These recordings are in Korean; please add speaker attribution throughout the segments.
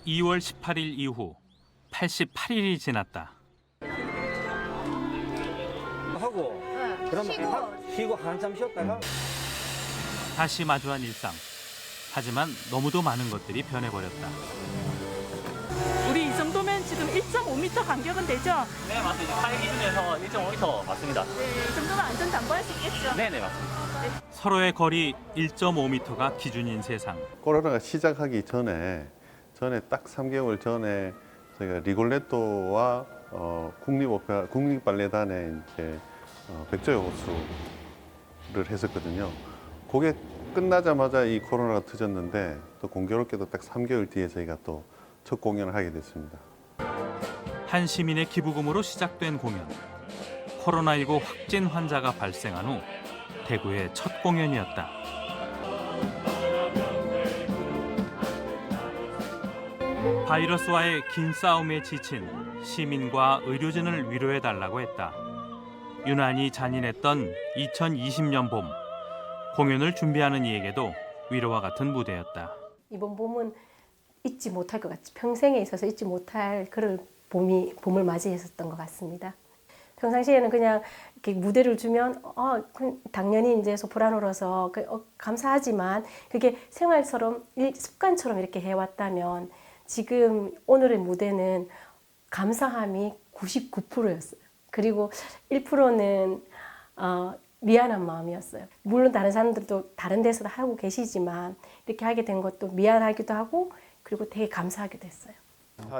Speaker 1: 2월 18일 이후 88일이 지났다.
Speaker 2: 하고 그러면 쉬고 한참 쉬었다가
Speaker 1: 다시 마주한 일상. 하지만 너무도 많은 것들이 변해버렸다.
Speaker 3: 우리 이 정도면 지금 1.5m 간격은 되죠?
Speaker 4: 네, 맞습니다. 사회 기준에서 1.5m 맞습니다.
Speaker 3: 네, 이 정도면 안전 담보할 수 있겠죠?
Speaker 4: 네, 네, 맞습니다.
Speaker 1: 서로의 거리 1.5m가 기준인 세상.
Speaker 5: 코로나가 시작하기 전에 딱 3개월 전에 저희가 리골레토와 국립발레단의 이제 백조의 호수를 했었거든요. 그게 끝나자마자 이 코로나가 터졌는데 또 공교롭게도 딱 3개월 뒤에 저희가 또 첫 공연을 하게 됐습니다.
Speaker 1: 한 시민의 기부금으로 시작된 공연. 코로나19 확진 환자가 발생한 후 대구의 첫 공연이었다. 바이러스와의 긴 싸움에 지친 시민과 의료진을 위로해달라고 했다. 유난히 잔인했던 2020년 봄. 공연을 준비하는 이에게도 위로와 같은 무대였다.
Speaker 6: 이번 봄은 잊지 못할 것 같죠. 평생에 있어서 잊지 못할 그런 봄을 맞이했었던 것 같습니다. 평상시에는 그냥 이렇게 무대를 주면 당연히 이제 소프라노로서 감사하지만 그게 생활처럼 습관처럼 이렇게 해왔다면 지금 오늘의 무대는 감사함이 99%였어요. 그리고 1%는 미안한 마음이었어요. 물론 다른 사람들도 다른 데서도 하고 계시지만 이렇게 하게 된 것도 미안하기도 하고 그리고 되게 감사하기도 했어요.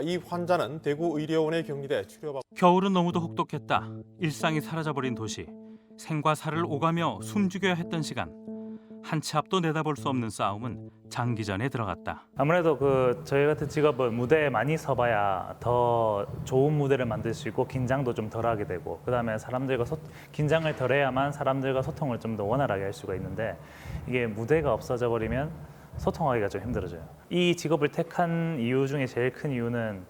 Speaker 7: 이 환자는 대구 의료원에 격리돼 치료받고
Speaker 1: 겨울은 너무도 혹독했다. 일상이 사라져버린 도시. 생과 사를 오가며 숨죽여야 했던 시간. 한 치 앞도 내다볼 수 없는 싸움은 장기전에 들어갔다.
Speaker 8: 아무래도 저희 같은 직업은 무대에 많이 서봐야 더 좋은 무대를 만들 수 있고 긴장도 좀 덜하게 되고 그다음에 사람들과 긴장을 덜해야만 사람들과 소통을 좀 더 원활하게 할 수가 있는데 이게 무대가 없어져 버리면 소통하기가 좀 힘들어져요. 이 직업을 택한 이유 중에 제일 큰 이유는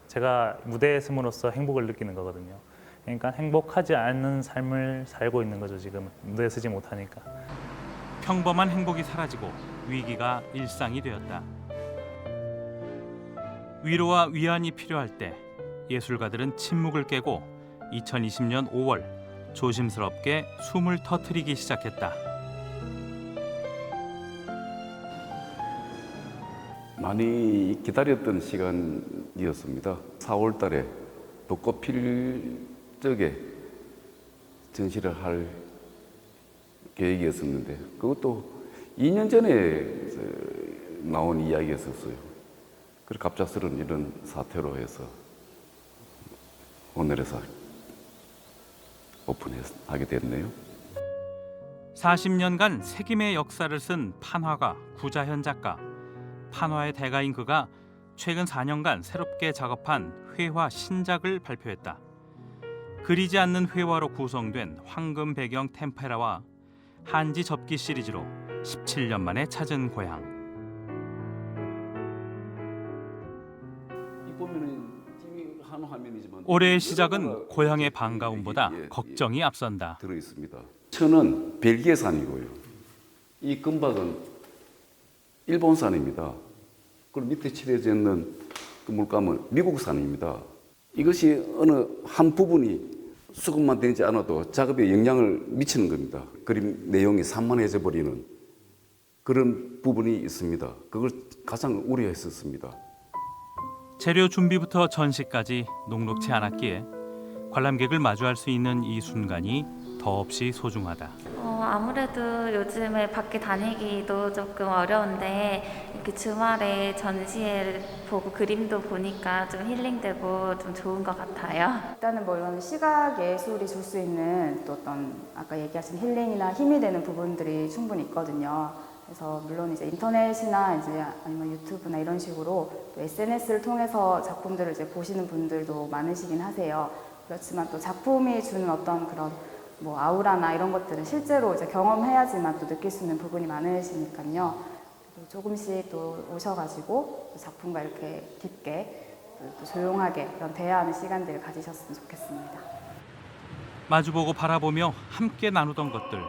Speaker 8: 제가 무대에 섬으로써 행복을 느끼는 거거든요. 그러니까 행복하지 않은 삶을 살고 있는 거죠. 지금 무대에 서지 못하니까.
Speaker 1: 평범한 행복이 사라지고 위기가 일상이 되었다. 위로와 위안이 필요할 때 예술가들은 침묵을 깨고 2020년 5월 조심스럽게 숨을 터뜨리기 시작했다.
Speaker 9: 많이 기다렸던 시간이었습니다. 4월 달에 벚꽃 필 적에 전시를 할 계획이었었는데 그것도 2년 전에 나온 이야기였었어요. 그리고 갑작스러운 이런 사태로 해서 오늘에서 오픈하게 됐네요.
Speaker 1: 40년간 색임의 역사를 쓴 판화가 구자현 작가. 판화의 대가인 그가 최근 4년간 새롭게 작업한 회화 신작을 발표했다. 그리지 않는 회화로 구성된 황금 배경 템페라와 한지 접기 시리즈로 17년 만에 찾은 고향. 올해의 시작은 고향의 반가움보다 걱정이 앞선다.
Speaker 9: 들어 있습니다. 천은 벨기에산이고요. 이 금박은 일본산입니다. 그리고 밑에 칠해져 있는 그 물감은 미국산입니다. 이것이 어느 한 부분이 수급만 되지 않아도 작업에 영향을 미치는 겁니다. 그림 내용이 산만해져 버리는 그런 부분이 있습니다. 그걸 가장 우려했었습니다.
Speaker 1: 재료 준비부터 전시까지 녹록치 않았기에 관람객을 마주할 수 있는 이 순간이 더없이 소중하다.
Speaker 10: 아무래도 요즘에 밖에 다니기도 조금 어려운데 이렇게 주말에 전시회를 보고 그림도 보니까 좀 힐링되고 좀 좋은 것 같아요.
Speaker 11: 일단은 뭐 이런 시각 예술이 줄 수 있는 또 어떤 아까 얘기하신 힐링이나 힘이 되는 부분들이 충분히 있거든요. 그래서 물론 이제 인터넷이나 이제 아니면 유튜브나 이런 식으로 또 SNS를 통해서 작품들을 이제 보시는 분들도 많으시긴 하세요. 그렇지만 또 작품이 주는 어떤 그런 뭐 아우라나 이런 것들은 실제로 이제 경험해야지만 또 느낄 수 있는 부분이 많으시니까요. 조금씩 또 오셔가지고 작품과 이렇게 깊게 또 조용하게 그런 대화하는 시간들을 가지셨으면 좋겠습니다.
Speaker 1: 마주보고 바라보며 함께 나누던 것들.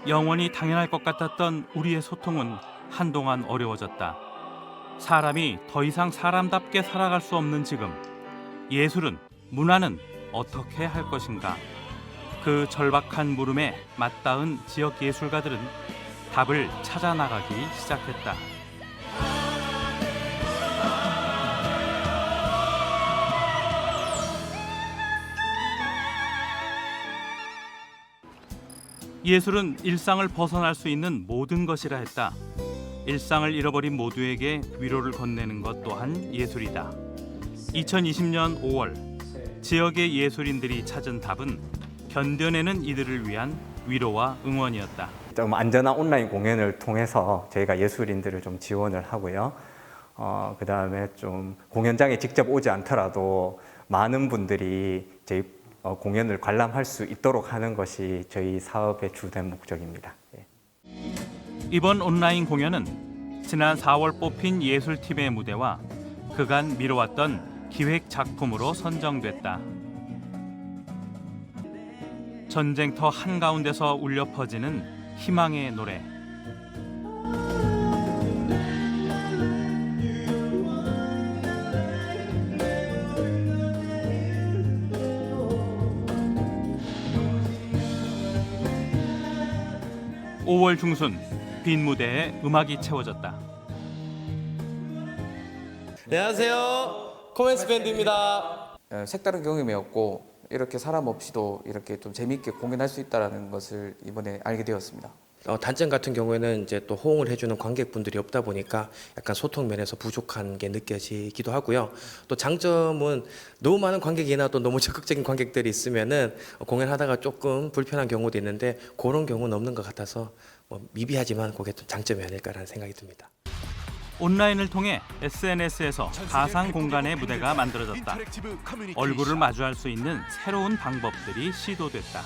Speaker 1: 영원히 당연할 것 같았던 우리의 소통은 한동안 어려워졌다. 사람이 더 이상 사람답게 살아갈 수 없는 지금, 예술은, 문화는 어떻게 할 것인가? 그 절박한 물음에 맞닿은 지역 예술가들은 답을 찾아 나가기 시작했다. 예술은 일상을 벗어날 수 있는 모든 것이라 했다. 일상을 잃어버린 모두에게 위로를 건네는 것 또한 예술이다. 2020년 5월 지역의 예술인들이 찾은 답은 견뎌내는 이들을 위한 위로와 응원이었다.
Speaker 12: 좀 안전한 온라인 공연을 통해서 저희가 예술인들을 좀 지원을 하고요. 그다음에 좀 공연장에 직접 오지 않더라도 많은 분들이 저희 공연을 관람할 수 있도록 하는 것이 저희 사업의 주된 목적입니다.
Speaker 1: 이번 온라인 공연은 지난 4월 뽑힌 예술팀의 무대와 그간 미뤄왔던 기획 작품으로 선정됐다. 전쟁터 한가운데서 울려 퍼지는 희망의 노래. (5월) 중순 빈 무대에 음악이 채워졌다.
Speaker 13: 안녕하세요. 코멘스 밴드입니다.
Speaker 14: 색다른 경험이었고 이렇게 사람 없이도 이렇게 좀 재미있게 공연할 수 있다는 것을 이번에 알게 되었습니다.
Speaker 13: 단점 같은 경우에는 이제 또 호응을 해주는 관객분들이 없다 보니까 약간 소통 면에서 부족한 게 느껴지기도 하고요. 또 장점은 너무 많은 관객이나 또 너무 적극적인 관객들이 있으면은 공연하다가 조금 불편한 경우도 있는데 그런 경우는 없는 것 같아서 미비하지만 그게 좀 장점이 아닐까라는 생각이 듭니다.
Speaker 1: 온라인을 통해 SNS에서 가상 공간의 무대가 만들어졌다. 얼굴을 마주할 수 있는 새로운 방법들이 시도됐다.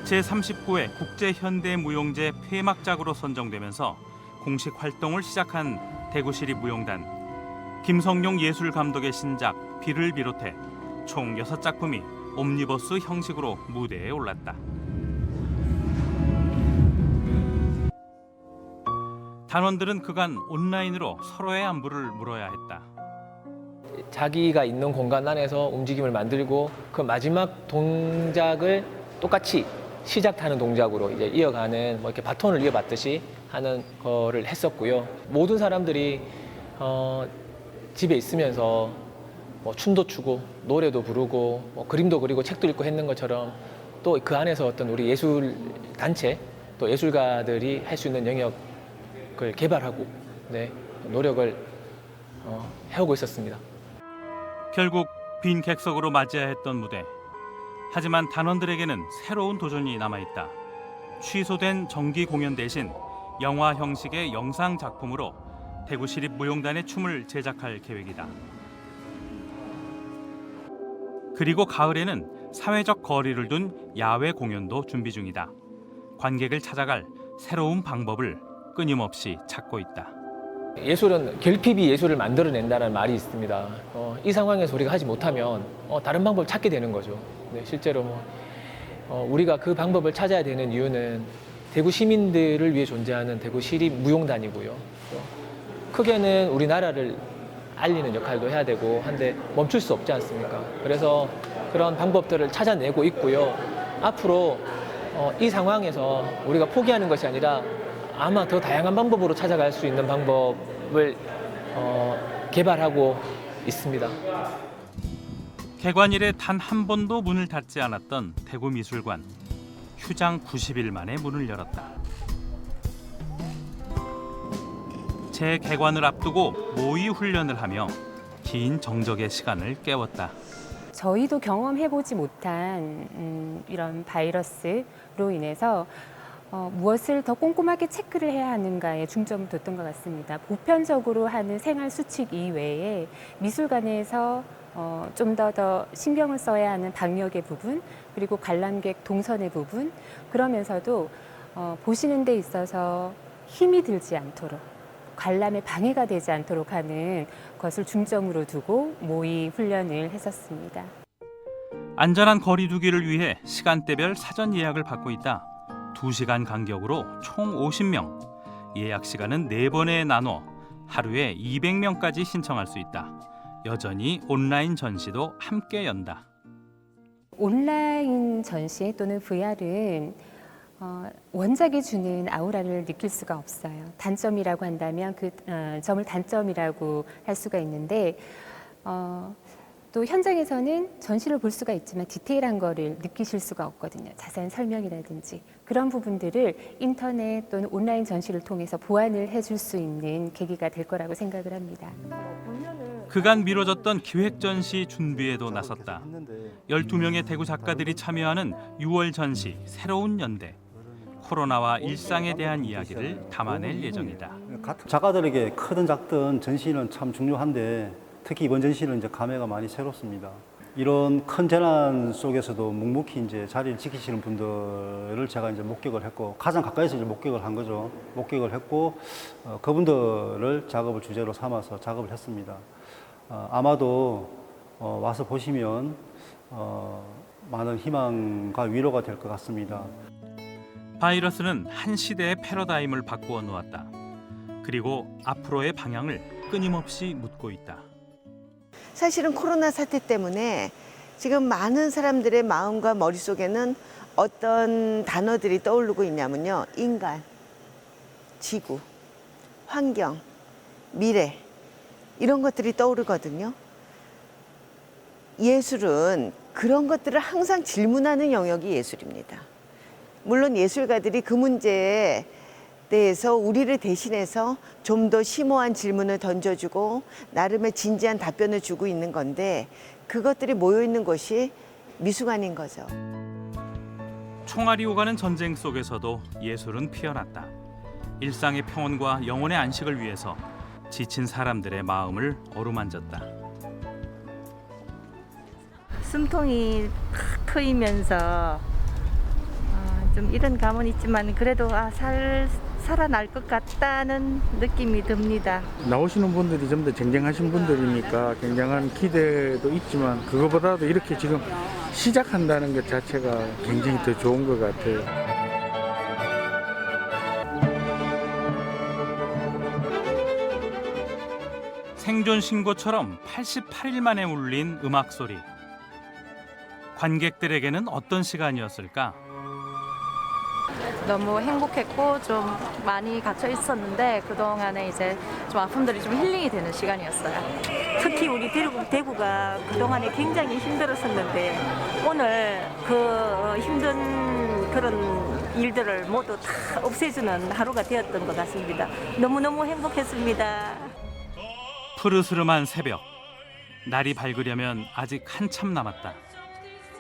Speaker 1: 제39회 국제현대무용제 폐막작으로 선정되면서 공식 활동을 시작한 대구시립무용단. 김성용 예술감독의 신작 비를 비롯해 총 6작품이 옴니버스 형식으로 무대에 올랐다. 단원들은 그간 온라인으로 서로의 안부를 물어야 했다.
Speaker 15: 자기가 있는 공간 안에서 움직임을 만들고 그 마지막 동작을 똑같이 시작하는 동작으로 이제 이어가는 이렇게 바톤을 이어받듯이 하는 거를 했었고요. 모든 사람들이 집에 있으면서 춤도 추고 노래도 부르고 그림도 그리고 책도 읽고 했는 것처럼 또 그 안에서 어떤 우리 예술 단체 또 예술가들이 할 수 있는 영역을 개발하고 노력을 해오고 있었습니다.
Speaker 1: 결국 빈 객석으로 맞이해야 했던 무대. 하지만 단원들에게는 새로운 도전이 남아있다. 취소된 정기 공연 대신 영화 형식의 영상 작품으로 대구시립무용단의 춤을 제작할 계획이다. 그리고 가을에는 사회적 거리를 둔 야외 공연도 준비 중이다. 관객을 찾아갈 새로운 방법을 끊임없이 찾고 있다.
Speaker 15: 예술은 결핍이 예술을 만들어낸다는 말이 있습니다. 이 상황에서 우리가 하지 못하면 다른 방법을 찾게 되는 거죠. 실제로 우리가 그 방법을 찾아야 되는 이유는 대구 시민들을 위해 존재하는 대구시립무용단이고요. 크게는 우리나라를 알리는 역할도 해야 되고 한데 멈출 수 없지 않습니까? 그래서 그런 방법들을 찾아내고 있고요. 앞으로 이 상황에서 우리가 포기하는 것이 아니라 아마 더 다양한 방법으로 찾아갈 수 있는 방법을 개발하고 있습니다.
Speaker 1: 개관 이래 단 한 번도 문을 닫지 않았던 대구미술관. 휴장 90일 만에 문을 열었다. 재개관을 앞두고 모의 훈련을 하며 긴 정적의 시간을 깨웠다.
Speaker 16: 저희도 경험해보지 못한 이런 바이러스로 인해서 무엇을 더 꼼꼼하게 체크를 해야 하는가에 중점을 뒀던 것 같습니다. 보편적으로 하는 생활 수칙 이외에 미술관에서 좀 더 신경을 써야 하는 방역의 부분, 그리고 관람객 동선의 부분, 그러면서도 보시는 데 있어서 힘이 들지 않도록, 관람에 방해가 되지 않도록 하는 것을 중점으로 두고 모의 훈련을 했었습니다.
Speaker 1: 안전한 거리 두기를 위해 시간대별 사전 예약을 받고 있다. 2시간 간격으로 총 50명, 예약 시간은 4번에 나눠 하루에 200명까지 신청할 수 있다. 여전히 온라인 전시도 함께 연다.
Speaker 16: 온라인 전시 또는 VR은 원작이 주는 아우라를 느낄 수가 없어요. 단점이라고 한다면 그 점을 단점이라고 할 수가 있는데 또 현장에서는 전시를 볼 수가 있지만 디테일한 거를 느끼실 수가 없거든요. 자세한 설명이라든지 그런 부분들을 인터넷 또는 온라인 전시를 통해서 보완을 해줄 수 있는 계기가 될 거라고 생각을 합니다.
Speaker 1: 그간 미뤄졌던 기획 전시 준비에도 나섰다. 12명의 대구 작가들이 참여하는 6월 전시 새로운 연대. 코로나와 일상에 대한 이야기를 담아낼 예정이다.
Speaker 17: 작가들에게 크든 작든 전시는 참 중요한데 특히 이번 전시는 이제 감회가 많이 새롭습니다. 이런 큰 재난 속에서도 묵묵히 이제 자리를 지키시는 분들을 제가 이제 목격을 했고 가장 가까이서 이제 목격을 한 거죠. 목격을 했고 그분들을 작업을 주제로 삼아서 작업을 했습니다. 아마도 와서 보시면 많은 희망과 위로가 될 것 같습니다.
Speaker 1: 바이러스는 한 시대의 패러다임을 바꾸어 놓았다. 그리고 앞으로의 방향을 끊임없이 묻고 있다.
Speaker 18: 사실은 코로나 사태 때문에 지금 많은 사람들의 마음과 머릿속에는 어떤 단어들이 떠오르고 있냐면요. 인간, 지구, 환경, 미래 이런 것들이 떠오르거든요. 예술은 그런 것들을 항상 질문하는 영역이 예술입니다. 물론 예술가들이 그 문제에 대해서 우리를 대신해서 좀 더 심오한 질문을 던져주고 나름의 진지한 답변을 주고 있는 건데 그것들이 모여있는 곳이 미술관인 거죠.
Speaker 1: 총알이 오가는 전쟁 속에서도 예술은 피어났다. 일상의 평온과 영혼의 안식을 위해서 지친 사람들의 마음을 어루만졌다.
Speaker 19: 숨통이 탁 트이면서 좀 이런 감은 있지만 그래도 살아날 것 같다는 느낌이 듭니다.
Speaker 20: 나오시는 분들이 좀 더 쟁쟁하신 분들이니까 굉장한 기대도 있지만 그거보다도 이렇게 지금 시작한다는 것 자체가 굉장히 더 좋은 것 같아요.
Speaker 1: 생존 신고처럼 88일 만에 울린 음악 소리. 관객들에게는 어떤 시간이었을까?
Speaker 3: 너무 행복했고 좀 많이 갇혀 있었는데 그동안에 이제 좀 아픔들이 좀 힐링이 되는 시간이었어요.
Speaker 19: 특히 우리 대구가 그동안에 굉장히 힘들었었는데 오늘 그 힘든 그런 일들을 모두 다 없애주는 하루가 되었던 것 같습니다. 너무너무 행복했습니다.
Speaker 1: 푸르스름한 새벽. 날이 밝으려면 아직 한참 남았다.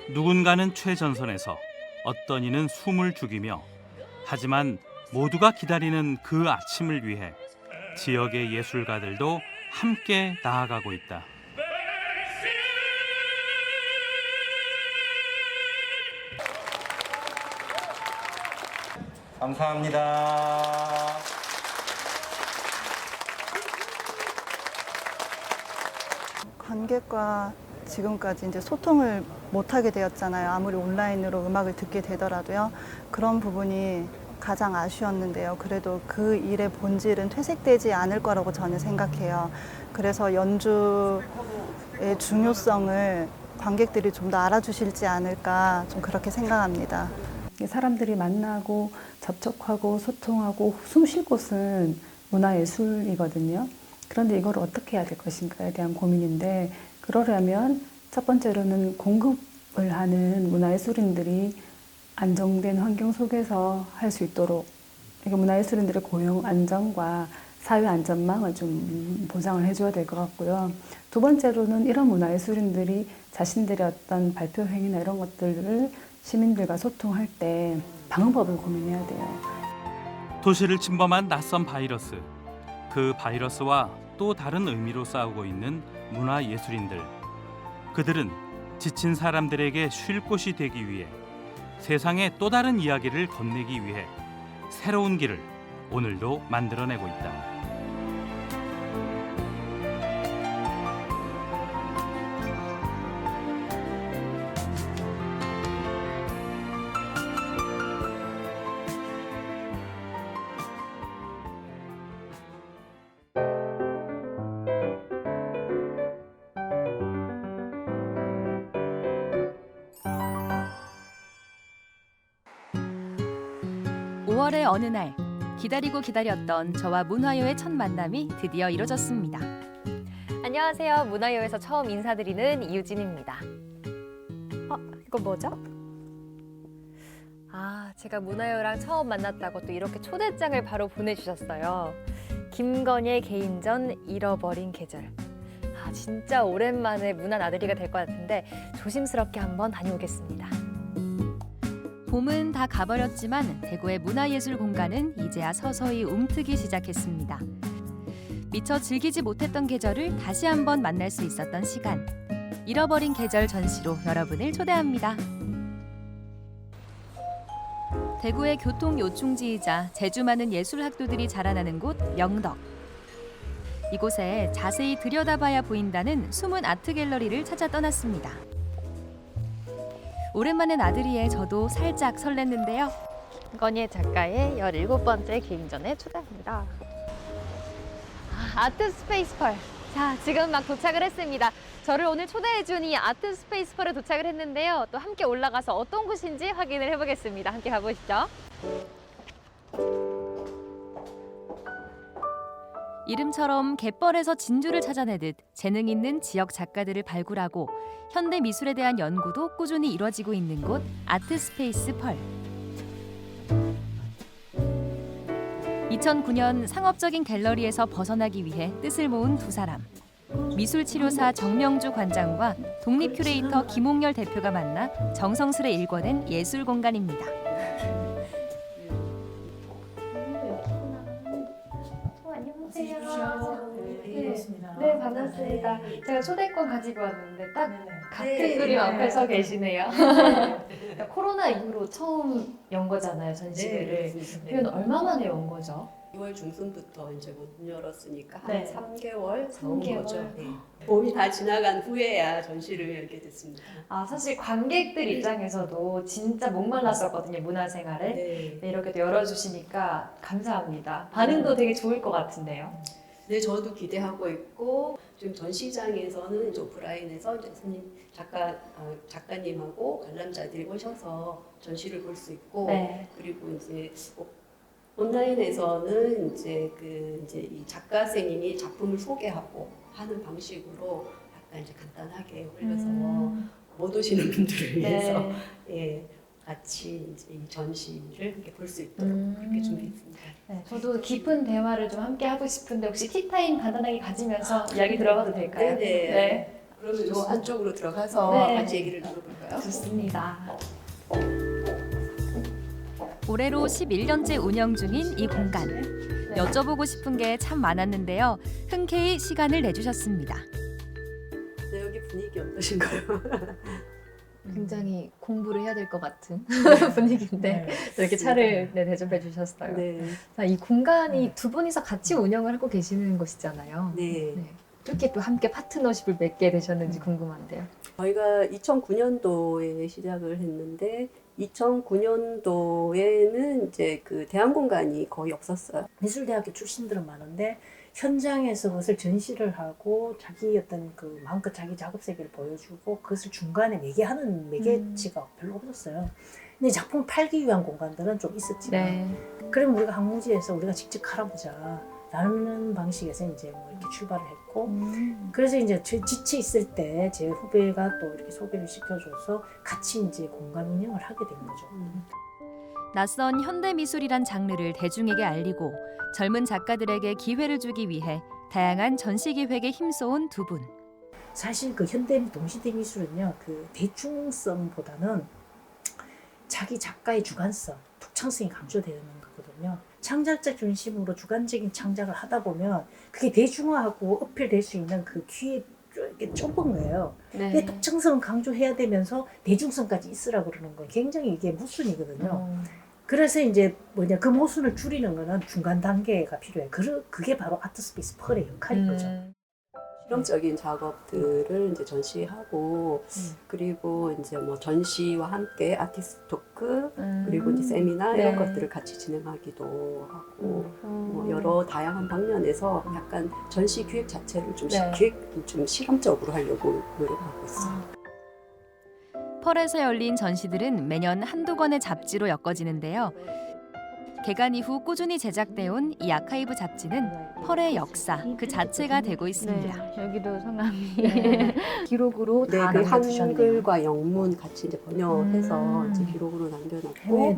Speaker 1: 누군가는 최전선에서 어떤 이는 숨을 죽이며 하지만 모두가 기다리는 그 아침을 위해 지역의 예술가들도 함께 나아가고 있다.
Speaker 2: 감사합니다.
Speaker 21: 관객과 지금까지 이제 소통을 못하게 되었잖아요. 아무리 온라인으로 음악을 듣게 되더라도요. 그런 부분이 가장 아쉬웠는데요. 그래도 그 일의 본질은 퇴색되지 않을 거라고 저는 생각해요. 그래서 연주의 중요성을 관객들이 좀 더 알아주실지 않을까 좀 그렇게 생각합니다.
Speaker 22: 사람들이 만나고 접촉하고 소통하고 숨 쉴 곳은 문화예술이거든요. 그런데 이걸 어떻게 해야 될 것인가에 대한 고민인데 그러려면 첫 번째로는 공급을 하는 문화예술인들이 안정된 환경 속에서 할 수 있도록 문화예술인들의 고용 안정과 사회 안전망을 좀 보장을 해줘야 될 것 같고요. 두 번째로는 이런 문화예술인들이 자신들의 어떤 발표 행위나 이런 것들을 시민들과 소통할 때 방법을 고민해야 돼요.
Speaker 1: 도시를 침범한 낯선 바이러스. 그 바이러스와 또 다른 의미로 싸우고 있는 문화예술인들. 그들은 지친 사람들에게 쉴 곳이 되기 위해 세상에 또 다른 이야기를 건네기 위해 새로운 길을 오늘도 만들어내고 있다.
Speaker 4: 5월의 어느 날 기다리고 기다렸던 저와 문화요의 첫 만남이 드디어 이뤄졌습니다.
Speaker 5: 안녕하세요. 문화요에서 처음 인사드리는 이유진입니다. 이거 뭐죠? 제가 문화요랑 처음 만났다고 또 이렇게 초대장을 바로 보내주셨어요. 김건희의 개인전 잃어버린 계절. 진짜 오랜만에 문화 나들이가 될 것 같은데 조심스럽게 한번 다녀오겠습니다.
Speaker 4: 봄은 다 가버렸지만 대구의 문화예술 공간은 이제야 서서히 움트기 시작했습니다. 미처 즐기지 못했던 계절을 다시 한번 만날 수 있었던 시간. 잃어버린 계절 전시로 여러분을 초대합니다. 대구의 교통 요충지이자 재주 많은 예술학도들이 자라나는 곳 명덕. 이곳에 자세히 들여다봐야 보인다는 숨은 아트 갤러리를 찾아 떠났습니다. 오랜만에 나들이에 저도 살짝 설렜는데요.
Speaker 5: 김건희 작가의 17번째 개인전에 초대합니다. 아트 스페이스 펄. 자, 지금 막 도착을 했습니다. 저를 오늘 초대해준 이 아트 스페이스 펄에 도착을 했는데요. 또 함께 올라가서 어떤 곳인지 확인을 해보겠습니다. 함께 가보시죠.
Speaker 4: 이름처럼 갯벌에서 진주를 찾아내듯 재능 있는 지역 작가들을 발굴하고 현대 미술에 대한 연구도 꾸준히 이뤄지고 있는 곳 아트 스페이스 펄. 2009년 상업적인 갤러리에서 벗어나기 위해 뜻을 모은 두 사람. 미술치료사 정명주 관장과 독립 큐레이터 김홍열 대표가 만나 정성스레 일궈낸 예술 공간입니다.
Speaker 5: 네, 반갑습니다. 제가 초대권 가지고 왔는데 딱 같은 그림 앞에서 계시네요. 코로나 이후로 처음 연 거잖아요, 전시회를. 그러면 얼마 만에 연 거죠?
Speaker 23: 2월 중순부터 이제 문 열었으니까 한
Speaker 5: 네.
Speaker 23: 3개월 나온
Speaker 5: 3개월.
Speaker 23: 거죠. 네. 봄이 다 지나간 후에야 전시를 열게 됐습니다.
Speaker 5: 사실 관객들 입장에서도 진짜 목말랐었거든요, 문화생활을. 네, 이렇게 또 열어주시니까 감사합니다. 반응도 되게 좋을 것 같은데요.
Speaker 23: 네, 저도 기대하고 있고 지금 전시장에서는 이제 오프라인에서 이제 작가님하고 관람자들이 오셔서 전시를 볼 수 있고
Speaker 5: 네.
Speaker 23: 그리고 이제 온라인에서는 이제 이 작가생님이 작품을 소개하고 하는 방식으로 약간 이제 간단하게 올려서 못 오시는 분들을 위해서 예, 같이 이제 이 전시를 이렇게 볼 수 있도록 그렇게 준비했습니다.
Speaker 5: 네, 저도 깊은 대화를 좀 함께 하고 싶은데 혹시 티타임 간단하게 가지면서 이야기 들어가도 될까요?
Speaker 23: 네. 그러면 요 안쪽으로 들어가서 같이 얘기를 나눠볼까요?
Speaker 5: 좋습니다.
Speaker 4: 올해로 11년째 운영 중인 이 공간. 여쭤보고 싶은 게 참 많았는데요. 흔쾌히 시간을 내주셨습니다.
Speaker 23: 네, 여기 분위기 어떠신가요?
Speaker 5: 굉장히 공부를 해야 될 것 같은 분위기인데 이렇게 차를 대접해 주셨어요. 자, 이 공간이 두 분이서 같이 운영을 하고 계시는 곳이잖아요.
Speaker 23: 네.
Speaker 5: 어떻게 또 함께 파트너십을 맺게 되셨는지 궁금한데요.
Speaker 23: 저희가 2009년도에 시작을 했는데 2009년도에는 이제 그 대안공간이 거의 없었어요.
Speaker 24: 미술대학교 출신들은 많은데 현장에서 그것을 전시를 하고 자기 어떤 그 마음껏 자기 작업 세계를 보여주고 그것을 중간에 매개하는 매개치가 별로 없었어요. 근데 작품을 팔기 위한 공간들은 좀 있었지만 그럼 우리가 항공지에서 우리가 직접 갈아보자 라는 방식에서 이제 뭐 이렇게 출발을 했고 그래서 이제 지치 있을 때 제 후배가 또 이렇게 소개를 시켜줘서 같이 이제 공간 운영을 하게 된 거죠.
Speaker 4: 낯선 현대미술이란 장르를 대중에게 알리고 젊은 작가들에게 기회를 주기 위해 다양한 전시 기획에 힘써온 두 분.
Speaker 24: 사실 그 현대 동시대 미술은요, 그 대중성보다는 자기 작가의 주관성, 독창성이 강조되는 거거든요. 창작자 중심으로 주관적인 창작을 하다 보면 그게 대중화하고 어필될 수 있는 그 귀에 좁은 거예요. 근데 독창성은 강조해야 되면서 대중성까지 있으라고 그러는 건 굉장히 이게 모순이거든요. 그래서 이제 그 모순을 줄이는 거는 중간 단계가 필요해요. 그게 바로 아트 스페이스 펄의 역할인 거죠.
Speaker 23: 실험적인 작업들을 이제 전시하고 그리고 이제 뭐 전시와 함께 아티스트 토크 그리고 이제 세미나 이런 것들을 같이 진행하기도 하고 뭐 여러 다양한 방면에서 약간 전시 기획 자체를 좀 좀 실험적으로 하려고 노력하고 있어요.
Speaker 4: 펄에서 열린 전시들은 매년 한두 권의 잡지로 엮어지는데요. 개간 이후 꾸준히 제작돼 온 이 아카이브 잡지는 펄의 역사 그 자체가 되고 있습니다.
Speaker 3: 네, 여기도 성함이
Speaker 23: 기록으로
Speaker 3: 다
Speaker 23: 그
Speaker 3: 남겨두셨네요.
Speaker 23: 한글과 영문 같이 이제 번역해서 이제 기록으로 남겨놨고,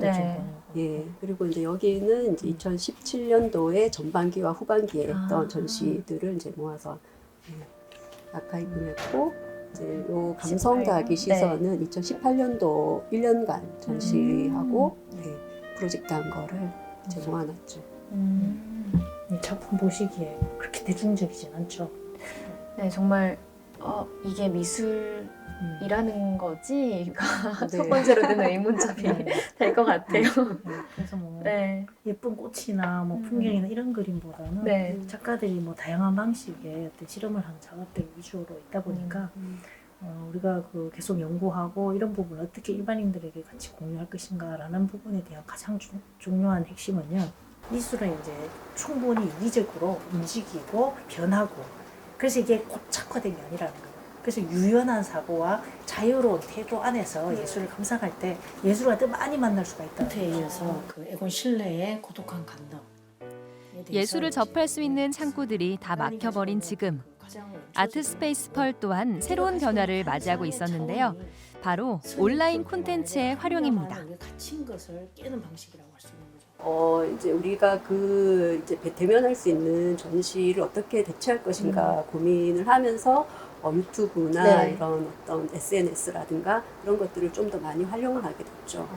Speaker 23: 예, 그리고 이제 여기는 이제 2017년도에 전반기와 후반기에 했던 전시들을 이제 모아서 아카이브했고, 이제 요 감성다기 시선은 2018년도 1년간 전시하고 프로젝트한 거를 이제 모아놨죠.
Speaker 24: 이 작품 보시기에 그렇게 대중적이진 않죠.
Speaker 5: 네, 정말 이게 미술이라는 거지가 첫 번째로 드는 의문점이 될 것 같아요.
Speaker 24: 그래서 뭐
Speaker 5: 네.
Speaker 24: 예쁜 꽃이나 뭐 풍경이나 이런 그림보다는
Speaker 5: 네.
Speaker 24: 작가들이 뭐 다양한 방식의 어떤 실험을 하는 작업들 위주로 있다 보니까 우리가 그 계속 연구하고 이런 부분을 어떻게 일반인들에게 같이 공유할 것인가라는 부분에 대한 가장 중요한 핵심은요. 미술은 이제 충분히 유기적으로 움직이고 변하고, 그래서 이게 고착화된 게 아니라는 거예요. 그래서 유연한 사고와 자유로운 태도 안에서 예술을 감상할 때 예술과 더 많이 만날 수가 있다는 거예요. 이어서 그 에곤 실레의 고독한 감동.
Speaker 4: 예술을 접할 수 있는 창구들이 다 막혀버린 지금 아트스페이스 펄 또한 새로운 변화를 맞이하고 있었는데요. 바로 온라인 콘텐츠의 활용입니다.
Speaker 24: 갇힌 것을 깨는 방식이라고 할 수 있는 거죠.
Speaker 23: 이제 우리가 그 이제 대면할 수 있는 전시를 어떻게 대체할 것인가 고민을 하면서 유튜브나
Speaker 5: 네.
Speaker 23: 이런 어떤 SNS라든가 그런 것들을 좀 더 많이 활용을 하게 됐죠.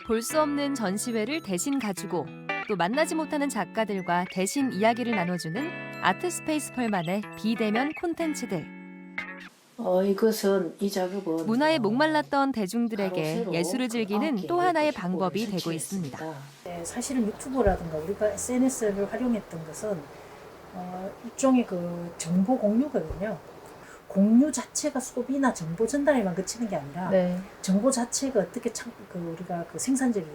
Speaker 4: 볼 수 없는 전시회를 대신 가지고 또 만나지 못하는 작가들과 대신 이야기를 나눠주는 아트스페이스 펄만의 비대면 콘텐츠들.
Speaker 24: 이것은 이 작업은
Speaker 4: 문화에 목말랐던 대중들에게
Speaker 24: 가로,
Speaker 4: 예술을
Speaker 24: 세로
Speaker 4: 즐기는
Speaker 24: 아홉
Speaker 4: 또
Speaker 24: 개의
Speaker 4: 하나의
Speaker 24: 그
Speaker 4: 방법이
Speaker 24: 기법을
Speaker 4: 되고 있습니다.
Speaker 24: 네, 사실은 유튜브라든가 우리가 SNS를 활용했던 것은 일종의 그 정보 공유거든요. 공유 자체가 소비나 정보 전달에만 그치는 게 아니라
Speaker 5: 네.
Speaker 24: 정보 자체가 어떻게 우리가 그 생산적인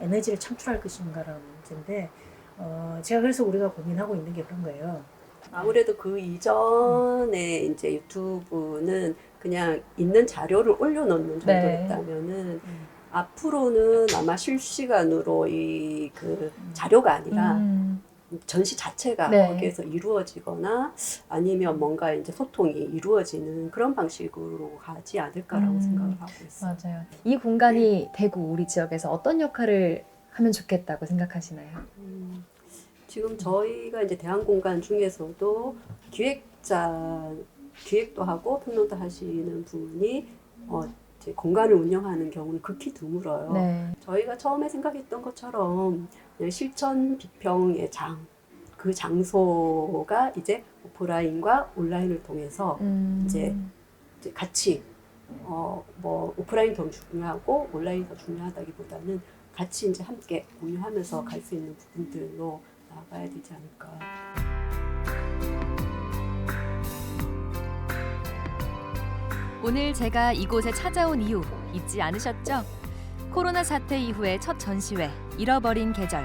Speaker 24: 에너지를 창출할 것인가라는 문제인데 제가 그래서 우리가 고민하고 있는 게 그런 거예요.
Speaker 23: 아무래도 그 이전에 이제 유튜브는 그냥 있는 자료를 올려놓는 정도였다면은 앞으로는 아마 실시간으로 이 그 자료가 아니라 전시 자체가 거기에서 이루어지거나 아니면 뭔가 이제 소통이 이루어지는 그런 방식으로 가지 않을까라고 생각을 하고 있어요.
Speaker 5: 맞아요. 이 공간이 대구 우리 지역에서 어떤 역할을 하면 좋겠다고 생각하시나요?
Speaker 23: 지금 저희가 이제 대한공간 중에서도 기획도 하고 평론도 하시는 분이 이제 공간을 운영하는 경우는 극히 드물어요.
Speaker 5: 네.
Speaker 23: 저희가 처음에 생각했던 것처럼 실천 비평의 그 장소가 이제 오프라인과 온라인을 통해서 이제 같이 뭐 오프라인 더 중요하고 온라인이 더 중요하다기보다는 같이 이제 함께 공유하면서 갈 수 있는 부분들로 나가야 되지 않을까.
Speaker 4: 오늘 제가 이곳에 찾아온 이유 잊지 않으셨죠? 코로나 사태 이후의 첫 전시회 잃어버린 계절.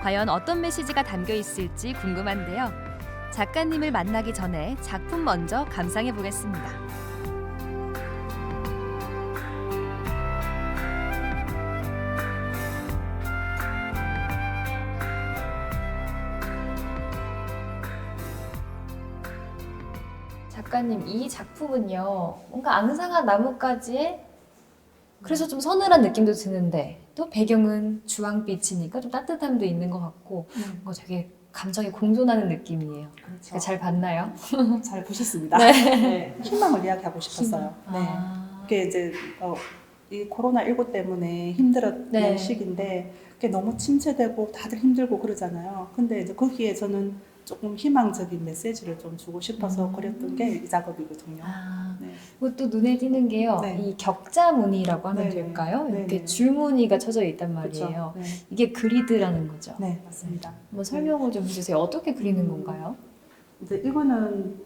Speaker 4: 과연 어떤 메시지가 담겨 있을지 궁금한데요. 작가님을 만나기 전에 작품 먼저 감상해 보겠습니다.
Speaker 5: 작가님, 이 작품은요, 뭔가 앙상한 나뭇가지에 그래서 좀 서늘한 느낌도 드는데 또 배경은 주황빛이니까 좀 따뜻함도 있는 것 같고 뭔가 되게 감정이 공존하는 느낌이에요. 제가 잘 봤나요?
Speaker 6: 잘 보셨습니다.
Speaker 5: 네.
Speaker 6: 네, 희망을 이야기하고 싶었어요. 네. 그게 이제 이 코로나19 때문에 힘들었던 시기인데 그게 너무 침체되고 다들 힘들고 그러잖아요. 근데 이제 거기에 저는 조금 희망적인 메시지를 좀 주고 싶어서 그렸던 게 이 작업이거든요. 네.
Speaker 5: 그것도 눈에 띄는 게요. 이 격자 무늬라고 하면 될까요? 이렇게 줄무늬가 쳐져 있단 말이에요.
Speaker 6: 그렇죠. 네.
Speaker 5: 이게 그리드라는 거죠.
Speaker 6: 네, 맞습니다.
Speaker 5: 한번 설명을 좀 해주세요. 어떻게 그리는 건가요?
Speaker 6: 이제 이거는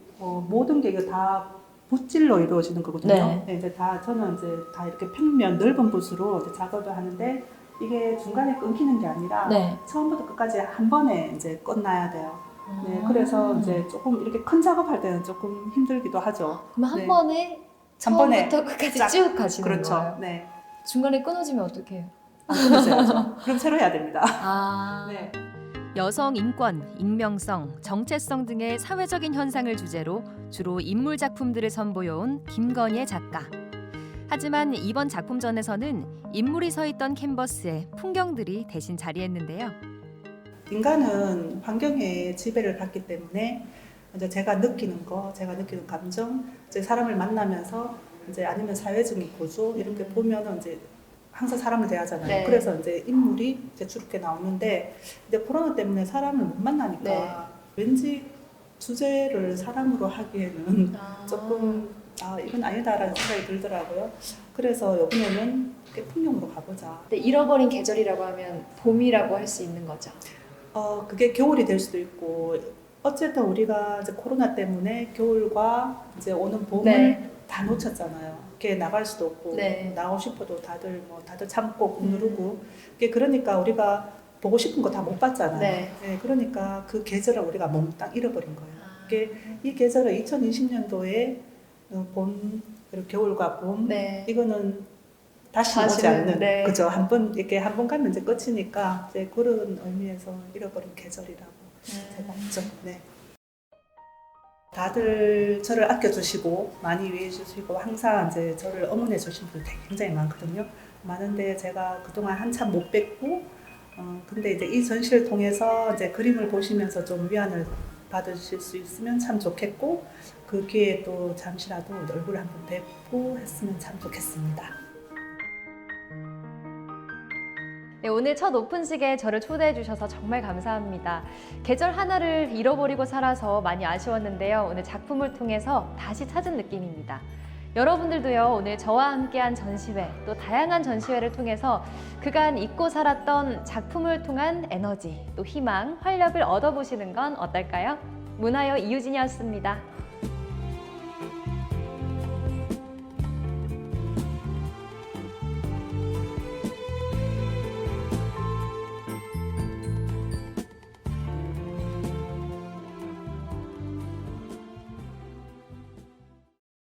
Speaker 6: 모든 게 다 붓질로 이루어지는 거거든요.
Speaker 5: 네.
Speaker 6: 네, 이제 저는 이제 다 이렇게 평면 넓은 붓으로 이제 작업을 하는데 이게 중간에 끊기는 게 아니라 처음부터 끝까지 한 번에 이제 끝나야 돼요. 네, 그래서 이제 조금 이렇게 큰 작업할 때는 조금 힘들기도 하죠.
Speaker 5: 그럼 한 번에 처음부터 끝까지 쭉 가시는
Speaker 6: 그렇죠.
Speaker 5: 거예요?
Speaker 6: 네.
Speaker 5: 중간에 끊어지면 어떻게 해요?
Speaker 6: 있어야죠. 그럼 새로 해야 됩니다. 네.
Speaker 4: 여성 인권, 익명성, 정체성 등의 사회적인 현상을 주제로 주로 인물 작품들을 선보여온 김건예 작가. 하지만 이번 작품전에서는 인물이 서 있던 캔버스에 풍경들이 대신 자리했는데요.
Speaker 6: 인간은 환경에 지배를 받기 때문에 이제 제가 느끼는 거, 제가 느끼는 감정, 이제 사람을 만나면서 이제 아니면 사회적인 구조 이런 게 보면은 이제 항상 사람을 대하잖아요.
Speaker 5: 네.
Speaker 6: 그래서 이제 인물이 이제 주렇게 나오는데 이제 코로나 때문에 사람을 못 만나니까
Speaker 5: 네.
Speaker 6: 왠지 주제를 사람으로 하기에는 조금 이건 아니다라는 생각이 들더라고요. 그래서 이번에는 풍경으로 가보자.
Speaker 5: 근데 잃어버린 계절이라고 하면 봄이라고 할 수 있는 거죠.
Speaker 6: 그게 겨울이 될 수도 있고 어쨌든 우리가 이제 코로나 때문에 겨울과 이제 오는 봄을
Speaker 5: 네.
Speaker 6: 다 놓쳤잖아요. 이렇게 나갈 수도 없고
Speaker 5: 네.
Speaker 6: 나오고 싶어도 다들 참고 꾹 누르고 그러니까 우리가 보고 싶은 거 다 못 봤잖아요.
Speaker 5: 네.
Speaker 6: 그러니까 그 계절을 우리가 몽땅 잃어버린 거예요. 이 계절은 2020년도에 봄 그리고 겨울과 봄 이거는 다시 오지 않는 그죠. 한 번 가면 이제 끝이니까 이제 그런 의미에서 잃어버린 계절이라고 제가 했죠. 네. 다들 저를 아껴주시고 많이 위해 주시고 항상 이제 저를 응원해 주신 분들 굉장히 많거든요. 많은데 제가 그동안 한참 못 뵙고 근데 이제 이 전시를 통해서 이제 그림을 보시면서 좀 위안을 받으실 수 있으면 참 좋겠고 그 기회에 또 잠시라도 얼굴을 한번 뵙고 했으면 참 좋겠습니다.
Speaker 5: 네, 오늘 첫 오픈식에 저를 초대해 주셔서 정말 감사합니다. 계절 하나를 잃어버리고 살아서 많이 아쉬웠는데요. 오늘 작품을 통해서 다시 찾은 느낌입니다. 여러분들도요, 오늘 저와 함께한 전시회, 또 다양한 전시회를 통해서 그간 잊고 살았던 작품을 통한 에너지, 또 희망, 활력을 얻어보시는 건 어떨까요? 문화여 이유진이었습니다.